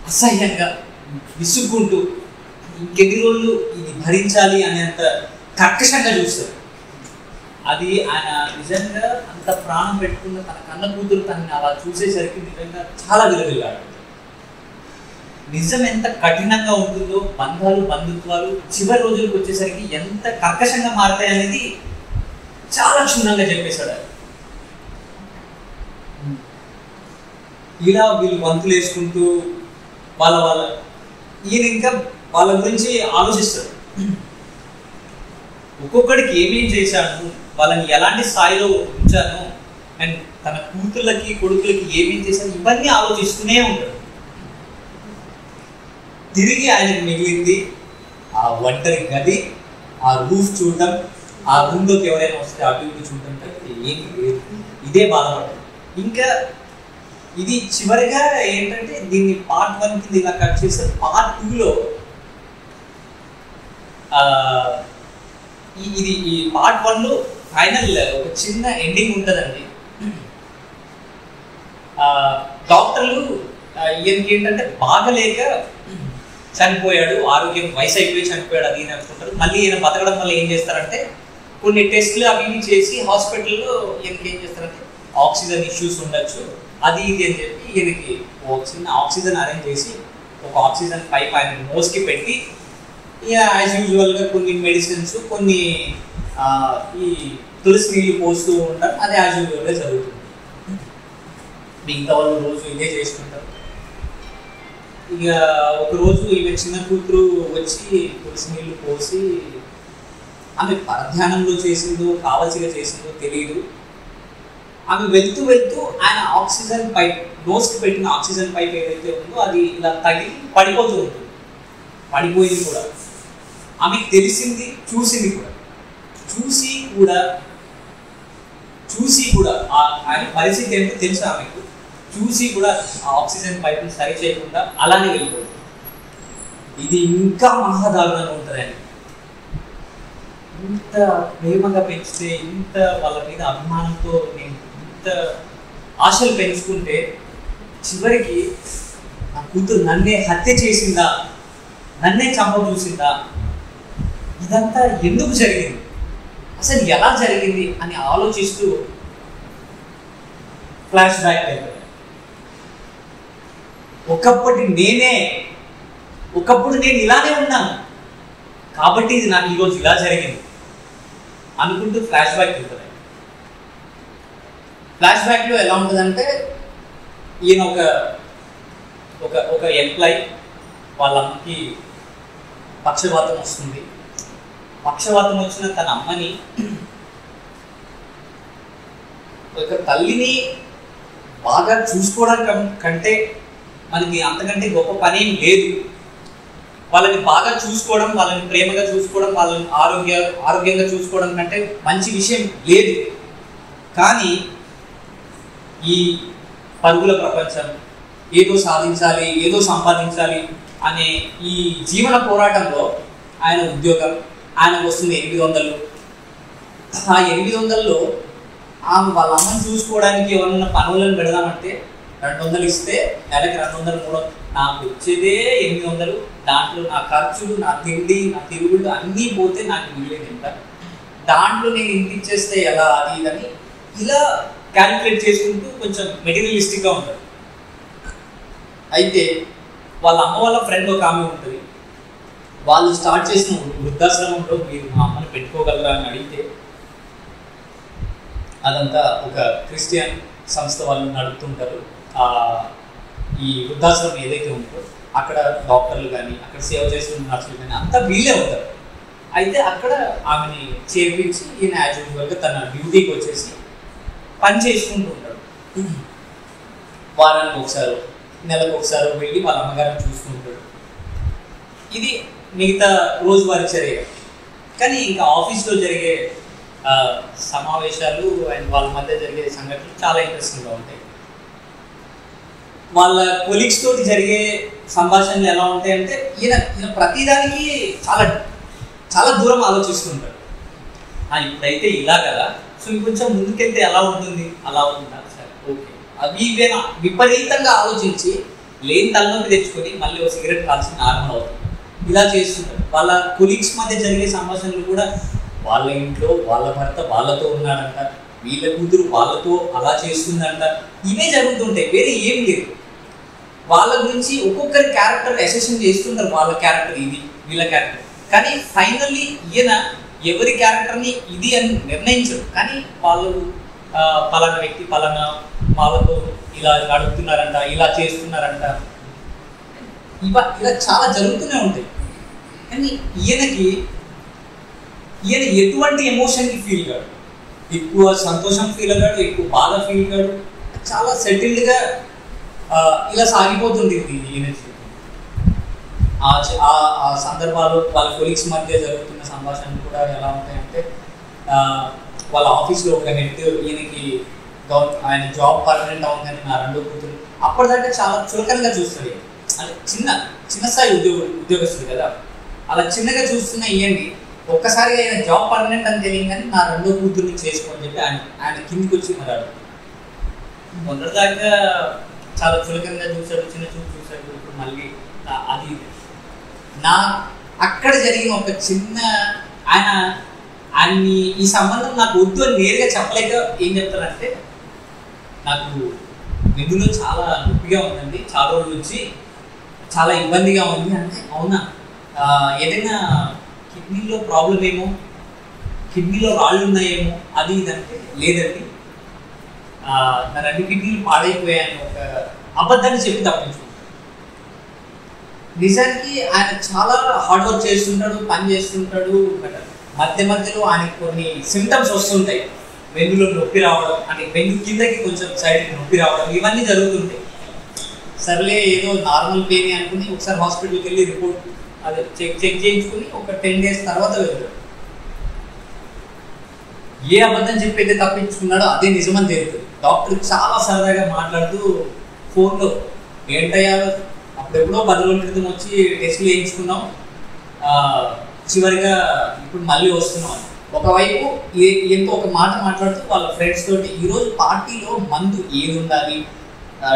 అసహ్యంగా విసుక్కుంటూ ఇంకెన్ని రోజులు ఇది భరించాలి అనేంత కర్కశంగా చూస్తారు. అది ఆయన నిజంగా అంత ప్రాణం పెట్టుకున్న తన కన్న కూతురు తనని అలా చూసేసరికి నిజంగా చాలా విలువలాడు. నిజం ఎంత కఠినంగా ఉంటుందో, బంధుత్వాలు చివరి రోజులకు వచ్చేసరికి ఎంత కర్కశంగా మారతాయి అనేది చాలా క్షుణ్ణంగా చెప్పేశాడు. ఇలా వీళ్ళు వంతులు వేసుకుంటూ ఈయన ఇంకా వాళ్ళ గురించి ఆలోచిస్తాడు. ఒక్కొక్కడికి ఏమేం చేశాను, వాళ్ళని ఎలాంటి స్థాయిలో ఉంచాను, అండ్ తన కూతుళ్ళకి కొడుకులకి ఏమేం చేశాను, ఇవన్నీ ఆలోచిస్తూనే ఉంటాడు. తిరిగి ఆయనకు మిగిలింది ఆ ఒంటరి గది, ఆ రూఫ్ చూడటం, ఆ రూమ్లోకి ఎవరైనా వస్తే అటు ఇటు చూడటం తప్పితే ఏమి లేదు, ఇదే బాధపడ్డాడు. ఇంకా ఇది చివరిగా ఏంటంటే దీన్ని పార్ట్ 1 కింద ఇలా కట్ చేస్తే పార్ట్ 2లో ఈ పార్ట్ 1లో ఫైనల్ ఒక చిన్న ఎండింగ్ ఉంటుందండి. డాక్టర్లు ఈయనకి ఏంటంటే బాగలేక చనిపోయాడు, ఆరోగ్యం వయసు అయిపోయి చనిపోయాడు అది అనుకుంటారు. మళ్ళీ ఈయన బతకడం వల్ల ఏం చేస్తారంటే కొన్ని టెస్టులు అవి ఇవి చేసి హాస్పిటల్లో ఈయనకి ఏం చేస్తారంటే ఆక్సిజన్ ఇష్యూస్ ఉండొచ్చు అది ఇది అని చెప్పి ఈయనకి ఆక్సిజన్ అరేంజ్ చేసి ఒక ఆక్సిజన్ పైప్ ఆయన నోస్కి పెట్టి ఇక యాజ్ యూజువల్గా కొన్ని మెడిసిన్స్ కొన్ని ఈ తులసి నీళ్ళు పోస్తూ ఉంటారు. అది యాజ్ యూజువల్గా జరుగుతుంది. మిగతా వాళ్ళు రోజు ఇదే చేసుకుంటారు. ఇక ఒకరోజు ఈమె చిన్న కూతురు వచ్చి తులసి నీళ్ళు పోసి ఆమె పరధ్యానంలో చేసిందో కావాల్సిగా చేసిందో తెలియదు. ఆమె వెళ్తూ వెళ్తూ ఆయన ఆక్సిజన్ పైప్ నోస్కి పెట్టిన ఆక్సిజన్ పైప్ ఏదైతే ఉందో అది ఇలా తగిలి పడిపోతూ ఉంటుంది. పడిపోయింది కూడా ఆమెకు తెలిసింది, చూసింది కూడా. చూసి కూడా ఆయన పరిస్థితి ఏంటో తెలుసు ఆమెకు. చూసి కూడా ఆ ఆక్సిజన్ పైప్ని సరి చేయకుండా అలానే వెళ్ళిపోతుంది. ఇది ఇంకా మహాదారుణంగా ఉంటుందండి. ఇంత ప్రేమగా పెంచితే, ఇంత వాళ్ళ మీద అభిమానంతో నేను ఇంత ఆశలు పెంచుకుంటే చివరికి నా కూతురు నన్నే హత్య చేసిందా, నన్నే చంప చూసిందా, ఇదంతా ఎందుకు జరిగింది, అసలు ఎలా జరిగింది అని ఆలోచిస్తూ ఫ్లాష్ బ్యాక్ అయిపోయింది. ఒకప్పుడు నేను ఇలానే ఉన్నాను కాబట్టి ఇది నాకు ఈరోజు ఇలా జరిగింది అనుకుంటూ ఫ్లాష్ బ్యాక్ ఉంటుంది. ఫ్లాష్ బ్యాక్లో ఎలా ఉంటుందంటే ఈయన ఒక ఎంప్లాయ్, వాళ్ళ అమ్మకి పక్షవాతం వస్తుంది. పక్షవాతం వచ్చిన తన అమ్మని, ఒక తల్లిని బాగా చూసుకోవడం కంటే మనకి అంతకంటే గొప్ప పని ఏం లేదు. వాళ్ళని బాగా చూసుకోవడం, వాళ్ళని ప్రేమగా చూసుకోవడం, వాళ్ళని ఆరోగ్యంగా చూసుకోవడం కంటే మంచి విషయం లేదు. కానీ ఈ పరుగుల ప్రపంచం, ఏదో సాధించాలి, ఏదో సంపాదించాలి అనే ఈ జీవన పోరాటంలో ఆయన ఉద్యోగం, ఆయనకు వస్తుంది 800. ఆ 800లో వాళ్ళ అమ్మని చూసుకోవడానికి ఎవరన్నా పనులను పెడదామంటే 200 ఇస్తే నెలకి 200, 300, నాకు వచ్చేదే 800. దాంట్లో నా ఖర్చులు, నా తిండి, నా తిరుగుళ్ళు అన్నీ పోతే నాకు మిగిలేదు ఎంత, దాంట్లో నేను ఇంటికి ఇచ్చేస్తే ఎలా, అది ఇదని ఇలా క్యాలిక్యులేట్ చేసుకుంటూ కొంచెం మెటీరియలిస్టిక్గా ఉంటాడు. అయితే వాళ్ళ అమ్మ వాళ్ళ ఫ్రెండ్ ఒక ఆమె ఉంటుంది. వాళ్ళు స్టార్ట్ చేసిన వృద్ధాశ్రమంలో మీరు మా అమ్మని పెట్టుకోగలరా అని అడిగితే, అదంతా ఒక క్రిస్టియన్ సంస్థ వాళ్ళు నడుపుతుంటారు. ఈ వృద్ధాశ్రమం ఏదైతే ఉందో అక్కడ డాక్టర్లు కానీ, అక్కడ సేవ చేస్తున్న నర్సులు కానీ అంతా వీళ్ళే ఉంటారు. అయితే అక్కడ ఆమెని చేర్పించి ఈయన యాజ్ యూజువల్గా తన డ్యూటీకి వచ్చేసి పని చేసుకుంటూ ఉంటాడు. వారానికి ఒకసారి, నెలకు ఒకసారి వెళ్ళి వాళ్ళ అమ్మగారిని చూసుకుంటాడు. ఇది మిగతా రోజువారీ చర్య. కానీ ఇంకా ఆఫీస్లో జరిగే సమావేశాలు అండ్ వాళ్ళ మధ్య జరిగే సంఘటనలు చాలా ఇంట్రెస్టింగ్గా ఉంటాయి. వాళ్ళ కొలీగ్స్ తోటి జరిగే సంభాషణలు ఎలా ఉంటాయంటే ఈయన ప్రతిదానికి చాలా చాలా దూరం ఆలోచిస్తుంటాడు. ఇప్పుడైతే ఇలా కదా, సో ఇంకొంచెం ముందుకెళ్తే ఎలా ఉంటుంది, అలా ఉంటుందా, సరే ఓకే, అవి ఇవేనా విపరీతంగా ఆలోచించి లేని తలనొప్పి తెచ్చుకొని మళ్ళీ ఒక సిగరెట్ కాల్చి నార్మల్ అవుతుంది. ఇలా చేస్తుంటారు. వాళ్ళ కొలీగ్స్ మధ్య జరిగే సంభాషణలు కూడా వాళ్ళ ఇంట్లో వాళ్ళ భర్త వాళ్ళతో ఉన్నాడంట, వీళ్ళ కూతురు వాళ్ళతో అలా చేస్తుందంట, ఇవే జరుగుతుంటాయి, వేరే ఏం లేదు. వాళ్ళ గురించి ఒక్కొక్కరి క్యారెక్టర్ అసెషన్ చేస్తుంటారు. వాళ్ళ క్యారెక్టర్ ఇది, వీళ్ళ క్యారెక్టర్. కానీ ఫైనల్లీ ఈయన ఎవరి క్యారెక్టర్ని ఇది అని నిర్ణయించరు. కానీ వాళ్ళు పలానా వ్యక్తి పలానా వాళ్ళతో ఇలా అడుగుతున్నారంట, ఇలా చేస్తున్నారంట, ఇలా చాలా జరుగుతూనే ఉంటాయి. కానీ ఈయన ఎటువంటి ఎమోషన్కి ఫీల్ కాడు, ఎక్కువ సంతోషం ఫీల్ అయ్యాడు, ఎక్కువ బాధ ఫీల్ కాడు, చాలా సెటిల్డ్గా ఇలా సాగిపోతుంది ఈయన. ఆ సందర్భాలు వాళ్ళ కొలీగ్స్ మధ్య జరుగుతున్న సంభాషణలు కూడా ఎలా ఉంటాయంటే, వాళ్ళ ఆఫీస్లో ఒక హెడ్, ఈయనకి ఆయన జాబ్ పర్మనెంట్ అవ్వగానే నా రెండో కూతురు అప్పటిదాకా చాలా చులకనగా చూస్తాడు. అంటే చిన్న స్థాయి ఉద్యోగస్తుడు కదా, అలా చిన్నగా చూస్తున్న ఈయన్ని ఒక్కసారి ఆయన జాబ్ పర్మనెంట్ అని తెలియగానే నా రెండో కూతుర్ని చేసుకోని చెప్పి ఆయన కిందికి వచ్చి మరి మొదటిదాకా చాలా చులకనగా చూశాడు, చిన్న చూపు చూశాడు. ఇప్పుడు మళ్ళీ అది నా అక్కడ జరిగిన ఒక చిన్న ఆయన్ని ఈ సంబంధం నాకు వద్దు అని నేరుగా చెప్పలేక ఏం చెప్తారంటే, నాకు వెన్నులో చాలా నొప్పిగా ఉందండి, చాలా రోజుల నుంచి చాలా ఇబ్బందిగా ఉంది అంటే, అవునా ఏదైనా కిడ్నీలో ప్రాబ్లం ఏమో, కిడ్నీలో రాళ్ళు ఉన్నాయేమో అది ఇదంటే, లేదండి నా 2 కిడ్నీలు పాడైపోయాయని ఒక అబద్ధాన్ని చెప్పి తప్పించుకుంటాడు. నిజానికి ఆయన చాలా హార్డ్ వర్క్ చేస్తుంటాడు, పని చేస్తుంటాడు. మధ్య మధ్యలో ఆయనకి కొన్ని సిమ్టమ్స్ వస్తుంటాయి. వెన్నులో నొప్పి రావడం, అంటే వెన్ను కిందకి కొంచెం సైడ్కి నొప్పి రావడం, ఇవన్నీ జరుగుతుంటాయి. సర్లే ఏదో నార్మల్ పెయిన్ అనుకుని ఒకసారి హాస్పిటల్కి వెళ్ళి రిపోర్ట్ అదే చెక్ చేయించుకుని ఒక 10 days తర్వాత వెళ్తాడు. ఏ అబద్ధం చెప్పైతే తప్పించుకున్నాడో అదే నిజమని తెలుస్తుంది. డాక్టర్ చాలా సరదాగా మాట్లాడుతూ ఫోన్లో, ఏంటయ్యా అప్పుడెప్పుడో 10 రోజుల క్రితం వచ్చి టెస్ట్లు చేయించుకున్నాం, చివరిగా ఇప్పుడు మళ్ళీ వస్తున్నాం. ఒకవైపు ఎంతో ఒక మాట మాట్లాడుతూ వాళ్ళ ఫ్రెండ్స్ తోటి ఈరోజు పార్టీలో మందు ఏది ఉండాలి,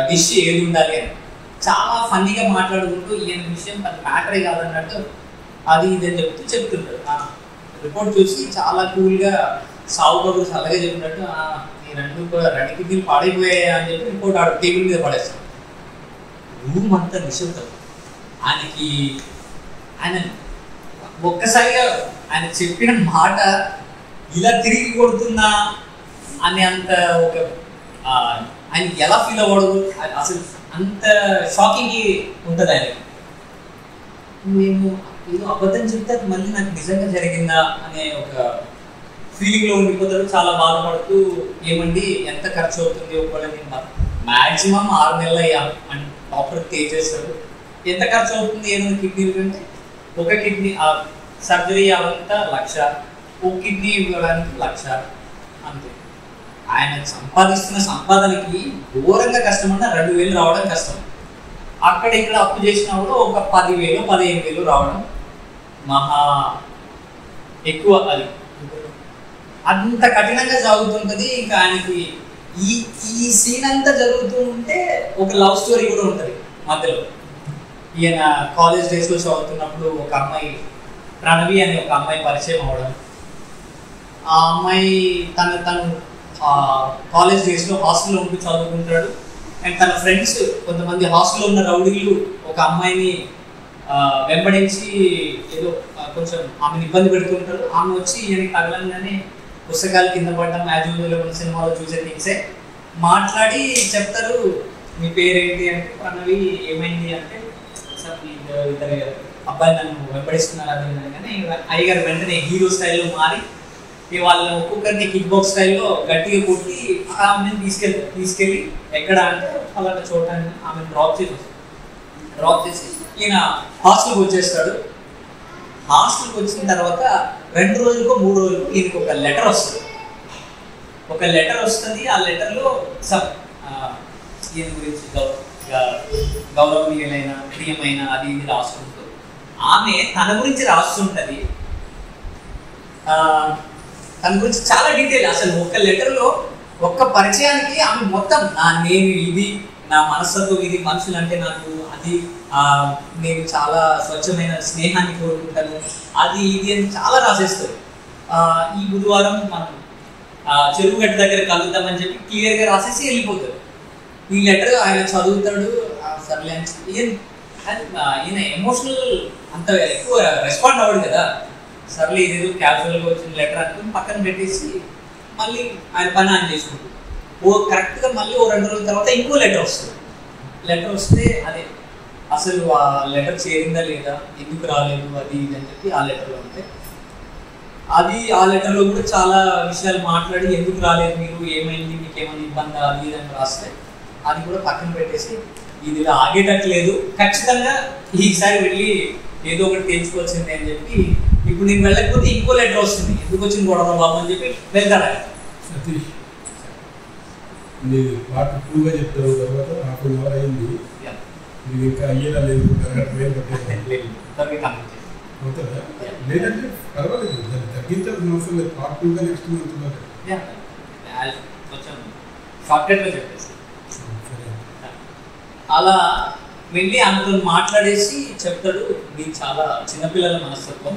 డిష్ ఏది ఉండాలి అని చాలా ఫన్నీగా మాట్లాడుకుంటూ ఈయన విషయం పెద్ద మ్యాటరే కాదన్నట్టు అది ఇదని చెప్తుంటాడు. రిపోర్ట్ చూసి చాలా కూల్గా సాగు కబురు చల్లగా చెప్పినట్టు, ఈ 2 కిడ్నీలు పాడైపోయాయి అని చెప్పి రిపోర్ట్ ఆడ టేబుల్ మీద పడేస్తాడు. రూమ్ అంతా నిశ్శబ్దం. ఆయన ఒక్కసారిగా ఆయన చెప్పిన మాట ఇలా తిరిగి కొడుతున్నా అని అంత ఒక ఆయన ఎలా ఫీల్ అవ్వడు, అసలు అంత షాకింగ్ ఉంటుంది ఆయనకి. మేము ఏదో అబద్ధం చెప్తే అది మళ్ళీ నాకు నిజంగా జరిగిందా అనే ఒక ఫీలింగ్లో ఉండిపోతాడు. చాలా బాధపడుతూ, ఏమండి ఎంత ఖర్చు అవుతుంది ఒకవేళ మ్యాక్సిమం 6 నెలలు అని డాక్టర్ పే చేస్తాడు. ఎంత ఖర్చు అవుతుంది ఏదైనా కిడ్నీలు కంటే, ఒక కిడ్నీ సర్జరీ అవంతా 1,00,000, ఒక కిడ్నీ ఇవ్వడానికి 1,00,000 అంతే. ఆయన సంపాదిస్తున్న సంపాదనకి ఘోరంగా కష్టమన్నా 2,000 రావడం కష్టం. అక్కడ ఇక్కడ అప్పు చేసినా కూడా ఒక 10,000 15,000 రావడం మహా ఎక్కువ. అది అంత కఠినంగా సాగుతుంటుంది. ఇంకా ఆయనకి ఈ సీన్ అంతా జరుగుతూ ఉంటే ఒక లవ్ స్టోరీ కూడా ఉంటుంది మధ్యలో. ఈయన కాలేజ్ డేస్లో చదువుతున్నప్పుడు ఒక అమ్మాయి, ప్రణవి అనే ఒక అమ్మాయి పరిచయం అవ్వడం. ఆ అమ్మాయి తను కాలేజ్ డేస్లో హాస్టల్లో ఉంటూ చదువుకుంటాడు. అండ్ తన ఫ్రెండ్స్ కొంతమంది హాస్టల్లో ఉన్న రౌడీలు ఒక అమ్మాయిని వెంబడించి ఏదో కొంచెం ఆమెను ఇబ్బంది పెడుతుంటారు. ఆమె వచ్చి ఈయనకి తగలంగానే పుస్తకాలు కింద పడడం, యాజువల్ సినిమాలో చూసే థింగ్సే మాట్లాడి చెప్తారు, మీ పేరేంటి అంటే ప్రణవి, ఏమైంది అంటే సార్ ఇద్దరు అబ్బాయి నన్ను వెంబడిస్తున్నారు అది కానీ అయ్యగారు వెంటనే హీరో స్టైల్లో మారి వాళ్ళని ఒక్కొక్కరిని కిక్ బాక్స్ స్టైల్లో గట్టిగా కొట్టి ఆమెను తీసుకెళ్ళి ఎక్కడ అంటే అలాంటి చోట ఆమెను డ్రాప్ చేసి ఈయన హాస్టల్కి వచ్చేస్తాడు. హాస్టల్కి వచ్చిన తర్వాత 2 రోజులకో 3 రోజులకో ఈయనకి ఒక లెటర్ వస్తుంది. ఆ లెటర్లో ఈయన గురించి గౌరవనీయులైన ప్రియమైన అది ఇది రాసుకుంటూ ఆమె తన గురించి రాస్తుంటుంది. తన గురించి చాలా డీటెయిల్, అసలు ఒక లెటర్లో ఒక్క పరిచయానికి ఆమె మొత్తం నేను ఇది, నా మనస్తత్వం ఇది, మనుషులంటే నాకు అది, నేను చాలా స్వచ్ఛమైన స్నేహాన్ని కోరుకుంటాను, అది ఇది అని చాలా రాసేస్తారు. ఈ బుధవారం మనం చెరువు గట్టు దగ్గర కలుద్దామని చెప్పి క్లియర్గా రాసేసి వెళ్ళిపోతాడు. ఈ లెటర్ ఆయన చదువుతాడు. సర్లే ఈయన ఎమోషనల్ అంత ఎక్కువ రెస్పాండ్ అవ్వడు కదా. సర్లే ఇదేదో క్యాజువల్గా వచ్చిన లెటర్ అనుకుని పక్కన పెట్టేసి మళ్ళీ ఆయన పని ఆయన చేసుకుంటాడు. కరెక్ట్గా మళ్ళీ 2 రోజుల తర్వాత ఇంకో లెటర్ వస్తుంది. లెటర్ వస్తే అదే అసలు ఆ లెటర్ చేరిందా లేదా, ఎందుకు రాలేదు అది ఇది అని చెప్పి ఆ లెటర్లో ఉంటే ఆ లెటర్లో కూడా చాలా విషయాలు మాట్లాడి ఎందుకు రాలేదు మీరు, ఏమైంది, మీకు ఏమైనా ఇబ్బంది అది ఇది అని రాస్తే అది కూడా పక్కన పెట్టేసి ఇది ఇలా ఆగేటట్లేదు, ఖచ్చితంగా ఈసారి వెళ్ళి ఏదో ఒకటి తేల్చుకోవాల్సిందే అని చెప్పి ఇప్పుడు నేను వెళ్ళకపోతే ఇంకో లెటర్ వస్తుంది, ఎందుకు వచ్చింది గొడవ బాబు అని చెప్పి వెళ్తారా. సతీష్ మీరు పార్ట్ 2గా చెప్తారు, తర్వాత హాఫ్ అన్ అవర్ అయింది, మీరు ఇంకా అయ్యేలా లేదు, అవుతుందా? లేదంటే పర్వాలేదు, దాన్ని తగ్గించాల్సిన అవసరం లేదు. పార్ట్ 2గా నెక్స్ట్ మంత్ కొంచెం షార్ట్కట్లో చెప్పేసి అలా వెళ్ళి ఆమెతో మాట్లాడేసి చెప్తాడు, మీరు చాలా చిన్నపిల్లల మనస్తత్వం,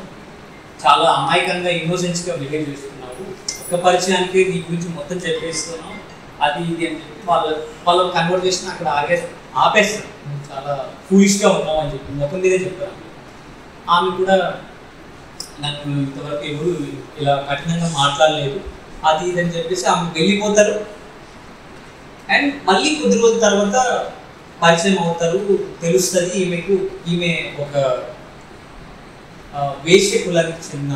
చాలా అమాయకంగా ఇన్నోసెన్స్గా బిహేవ్ చేస్తున్నావు, ఒక్క పరిచయానికి నీ గురించి మొత్తం చెప్పేస్తున్నావు, అది ఇది అని చెప్పి వాళ్ళ కన్వర్జేషన్ అక్కడ ఆపేస్తాడు. చాలా ఫూలిష్గా ఉన్నావు అని చెప్పి మొత్తం మీదే చెప్తాను. ఆమె కూడా నాకు ఇంతవరకు ఎవరు ఇలా కఠినంగా మాట్లాడలేదు, అది ఇది అని చెప్పేసి ఆమె వెళ్ళిపోతారు. అండ్ మళ్ళీ కొద్ది రోజుల తర్వాత పరిచయం అవుతారు, తెలుస్తుంది ఈమె ఒక వేశ్య కులానికి చెందిన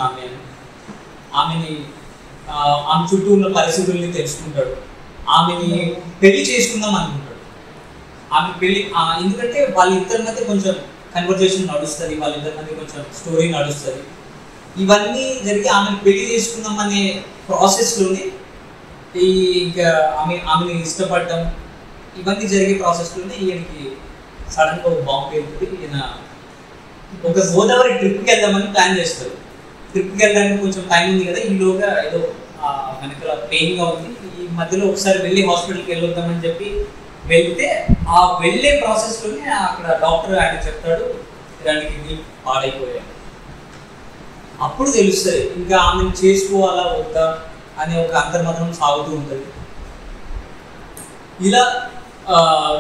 ఆమె చుట్టూ ఉన్న పరిస్థితుల్ని తెలుసుకుంటాడు, ఆమెని పెళ్లి చేసుకుందాం అనుకుంటాడు. ఆమె పెళ్లి ఎందుకంటే వాళ్ళిద్దరి మధ్య కొంచెం కన్వర్జేషన్ నడుస్తుంది, వాళ్ళిద్దరి మధ్య కొంచెం స్టోరీ నడుస్తుంది. ఇవన్నీ జరిగి ఆమెను పెళ్లి చేసుకుందాం అనే ప్రాసెస్లోనే ఇంకా ఆమెని ఇష్టపడడం ఇవన్నీ జరిగే ప్రాసెస్లోనే ఈయనకి సడన్గా ఒక బాంబు వెళ్తుంది. ఈయన ఒక గోదావరి ట్రిప్కి వెళ్దామని ప్లాన్ చేస్తారు. ట్రిప్కి వెళ్ళడానికి కొంచెం టైం ఉంది కదా, ఈలోగా ఏదో వెనకాల పెయిన్గా ఉంది, ఈ మధ్యలో ఒకసారి వెళ్ళి హాస్పిటల్కి వెళ్ళొద్దామని చెప్పి వెళ్తే ఆ వెళ్ళే ప్రాసెస్లోనే అక్కడ డాక్టర్ ఆయన చెప్తాడు, ఇలాంటి కిడ్నీ పాడైపోయాయి. అప్పుడు తెలుస్తుంది ఇంకా ఆమెను చేసుకోవాలా వద్దా అనే ఒక అంతర్మతం సాగుతూ ఉంటుంది. ఇలా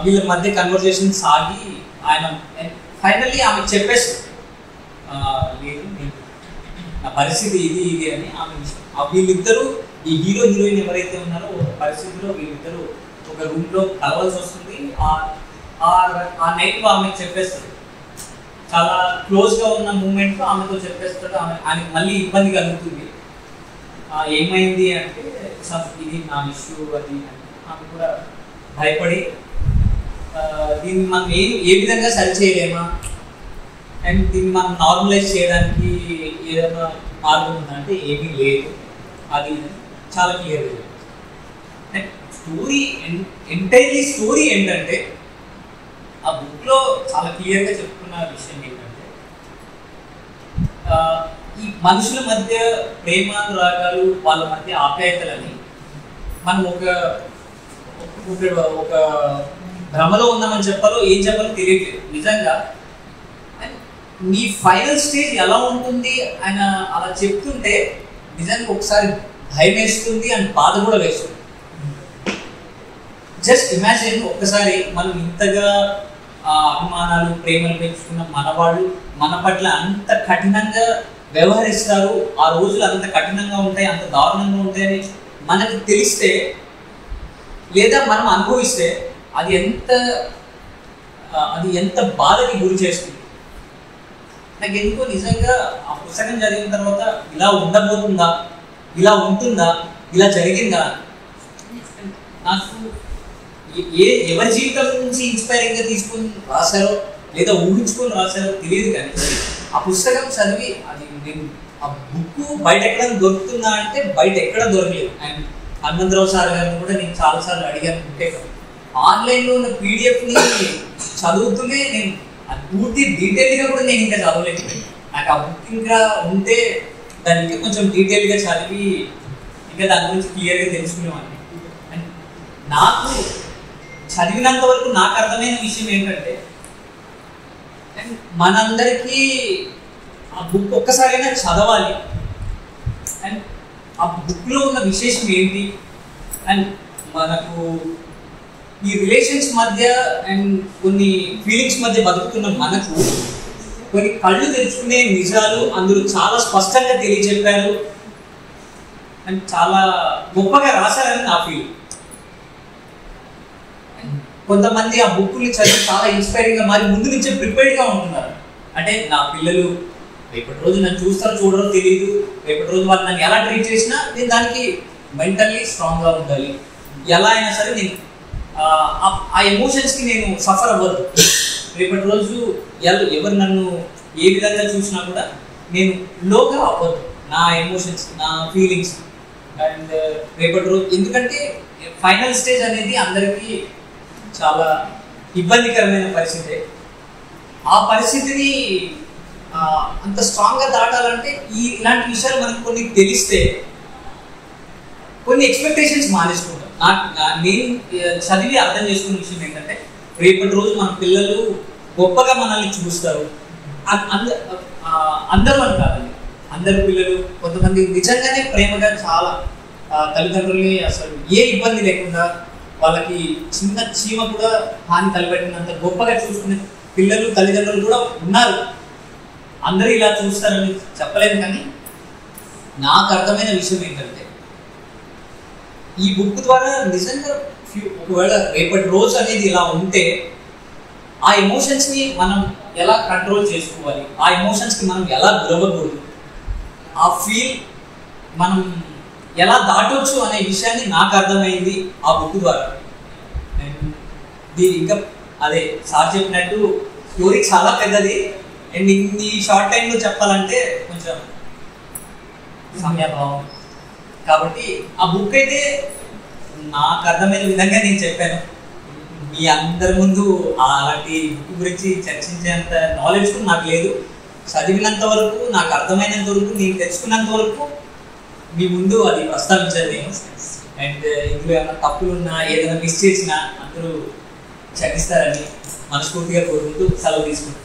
వీళ్ళ మధ్య కన్వర్జేషన్ సాగి ఆయన ఫైనల్లీ ఆమె చెప్పేస్తారు, లేదు నా పరిస్థితి ఇది అని. ఆమె వీళ్ళిద్దరూ ఈ హీరో హీరోయిన్ ఎవరైతే ఉన్నారో ఒక పరిస్థితిలో వీళ్ళిద్దరూ ఒక రూమ్లో కలవాల్సి వస్తుంది. ఆ నైట్లో ఆమెకు చెప్పేస్తారు, చాలా క్లోజ్గా ఉన్న మూమెంట్లో ఆమెతో చెప్పేస్తాడు. ఆమెకు మళ్ళీ ఇబ్బంది కలుగుతుంది. ఏమైంది అంటే ఇది నా ఇష్యూ అది. ఆమె కూడా భయపడి దీన్ని మనం ఏ విధంగా సరి చేయలేమా అండ్ దీన్ని మనం నార్మలైజ్ చేయడానికి ఏదైనా మార్గం ఉందంటే ఏమీ లేదు, అది చాలా క్లియర్గా. అండ్ ఎంటైర్లీ స్టోరీ ఏంటంటే ఆ బుక్లో చాలా క్లియర్గా చెప్పుకున్న విషయం ఏంటంటే ఈ మనుషుల మధ్య ప్రేమానురాగాలు, వాళ్ళ మధ్య ఆప్యాయతలని మనం ఒక భ్రమలో ఉన్నామని చెప్పాలో ఏం చెప్పాలో తెలియట్లేదు నిజంగా. మీ ఫైనల్ స్టేజ్ ఎలా ఉంటుంది ఆయన అలా చెప్తుంటే నిజంగా ఒకసారి భయం వేస్తుంది అండ్ బాధ కూడా వేస్తుంది. జస్ట్ ఇమాజిన్, ఒక్కసారి మనం ఇంతగా అభిమానాలు ప్రేమలు పెంచుకున్న మనవాళ్ళు మన పట్ల అంత కఠినంగా వ్యవహరిస్తారు, ఆ రోజులు అంత కఠినంగా ఉంటాయి, అంత దారుణంగా ఉంటాయని మనకు తెలిస్తే లేదా మనం అనుభవిస్తే అది ఎంత బాధకి గురి చేస్తుంది. నాకు ఎందుకో నిజంగా ఆ పుస్తకం చదివిన తర్వాత ఇలా ఉండబోతుందా, ఇలా ఉంటుందా, ఇలా జరిగిందా, నాకు ఎవరి జీవితం నుంచి ఇన్స్పైరింగ్గా తీసుకొని రాశారో లేదా ఊహించుకొని రాశారో తెలియదు, కానీ ఆ పుస్తకం చదివి అది నేను ఆ బుక్ బయట ఎక్కడ దొరుకుతుందా అంటే బయట ఎక్కడ దొరకలేదు. అండ్ హనుమంతరావు సార్ గారిని కూడా నేను చాలాసార్లు అడిగాను, ఉంటే ఆన్లైన్లో ఉన్న పీడిఎఫ్ని చదువుతూనే నేను అది పూర్తి డీటెయిల్గా కూడా నేను ఇంకా చదవలేకపోయాను. నాకు ఆ బుక్ ఇంకా ఉంటే దాన్ని ఇంకా కొంచెం డీటెయిల్గా చదివి ఇంకా దాని గురించి క్లియర్గా తెలుసుకునేవాడిని. అండ్ నాకు చదివినంత వరకు నాకు అర్థమైన విషయం ఏంటంటే అండ్ మనందరికీ ఆ బుక్ ఒక్కసారైనా చదవాలి. అండ్ ఆ బుక్లో ఉన్న విశేషం ఏంటి అండ్ మనకు ఈ రిలేషన్స్ మధ్య అండ్ కొన్ని ఫీలింగ్స్ మధ్య బతుకుతున్న మనకు కొన్ని కళ్ళు తెరుచుకునే నిజాలు అందులో చాలా స్పష్టంగా తెలియజెప్పారు అండ్ చాలా గొప్పగా రాశారని నా ఫీల్. కొంతమంది ఆ బుక్ని చదివి చాలా ఇన్స్పైరింగ్గా మరి ముందు నుంచే ప్రిపేర్డ్గా ఉంటున్నారు. అంటే నా పిల్లలు రేపటి రోజు నన్ను చూస్తారో చూడరో తెలియదు, రేపటి రోజు వాళ్ళు నన్ను ఎలా ట్రీట్ చేసినా నేను దానికి మెంటల్లీ స్ట్రాంగ్గా ఉండాలి, ఎలా అయినా సరే నేను ఆ ఎమోషన్స్కి నేను సఫర్ అవ్వద్దు. రేపటి రోజు ఎవరు నన్ను ఏ విధంగా చూసినా కూడా నేను లోగా అవ్వదు నా ఎమోషన్స్, నా ఫీలింగ్స్. అండ్ రేపటి రోజు ఎందుకంటే ఫైనల్ స్టేజ్ అనేది అందరికీ చాలా ఇబ్బందికరమైన పరిస్థితి. ఆ పరిస్థితిని అంత స్ట్రాంగ్గా దాటాలంటే ఇలాంటి విషయాలు మనకు కొన్ని తెలిస్తే కొన్ని ఎక్స్పెక్టేషన్స్ మానేసుకుంటాం. నేను చదివి అర్థం చేసుకున్న విషయం ఏంటంటే రేపటి రోజు మన పిల్లలు గొప్పగా మనల్ని చూస్తారు. అందరూ అని కాదండి, అందరు పిల్లలు కొంతమంది నిజంగానే ప్రేమగా చాలా తల్లిదండ్రుల్ని అసలు ఏ ఇబ్బంది లేకుండా వాళ్ళకి చిన్న చీమ కూడా హాని తలపెట్టినంత గొప్పగా చూసుకునే పిల్లలు తల్లిదండ్రులు కూడా ఉన్నారు. అందరూ ఇలా చూస్తారని చెప్పలేను, కానీ నాకు అర్థమైన విషయం ఏంటంటే ఈ బుక్ ద్వారా నిజంగా ఒకవేళ రేపటి రోజు అనేది ఇలా ఉంటే ఆ ఎమోషన్స్ని మనం ఎలా కంట్రోల్ చేసుకోవాలి, ఆ ఎమోషన్స్కి మనం ఎలా గురవకూడదు, ఆ ఫీల్ మనం ఎలా దాటవచ్చు అనే విషయాన్ని నాకు అర్థమైంది ఆ బుక్ ద్వారా. ఇంకా అదే సార్ చెప్పినట్టు స్టోరీ చాలా పెద్దది అండ్ ఇన్ని షార్ట్ టైంలో చెప్పాలంటే కొంచెం సమయాభావం. కాబట్టి ఆ బుక్ అయితే నాకు అర్థమైన విధంగా నేను చెప్పాను. మీ అందరి ముందు అలాంటి బుక్ గురించి చర్చించేంత నాలెడ్జ్ కూడా నాకు లేదు. చదివినంత వరకు, నాకు అర్థమైనంత వరకు, నేను తెచ్చుకున్నంత వరకు మీ ముందు అది ప్రస్తావించాను నేను. అండ్ ఇందులో ఏమైనా తప్పులు ఉన్నా, ఏదైనా మిస్ చేసినా అందరూ క్షమిస్తారని మనస్ఫూర్తిగా కోరుకుంటూ సెలవు తీసుకుంటున్నాను.